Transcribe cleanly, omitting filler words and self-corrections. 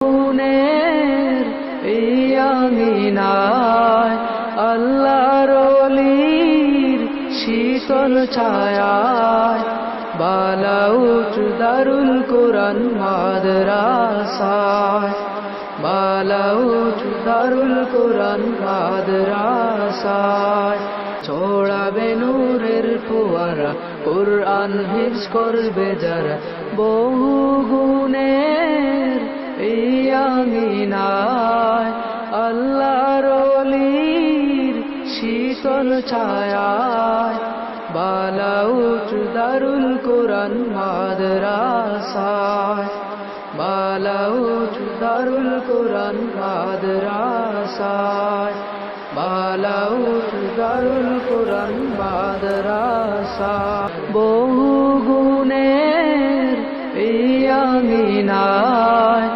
গুণের এই আঙিনায় আল্লাহর ওলির শীতল ছায়ায় বালাউট দারুল কোরআন মাদ্রাসায় বালাউট দারুল কোরআন মাদ্রাসায় ছড়াবে নূরের ফোয়ারা কোরআন হিফজ করবে যারা বহু গুণের এই আঙিনায় আল্লাহর ওলির শীতল ছায়ায় বালাউট দারুল কোরআন মাদ্রাসায় বালাউট দারুল কোরআন মাদ্রাসায় বালাউট দারুল কোরআন মাদ্রাসায় বহু গুণের এই আঙিনায়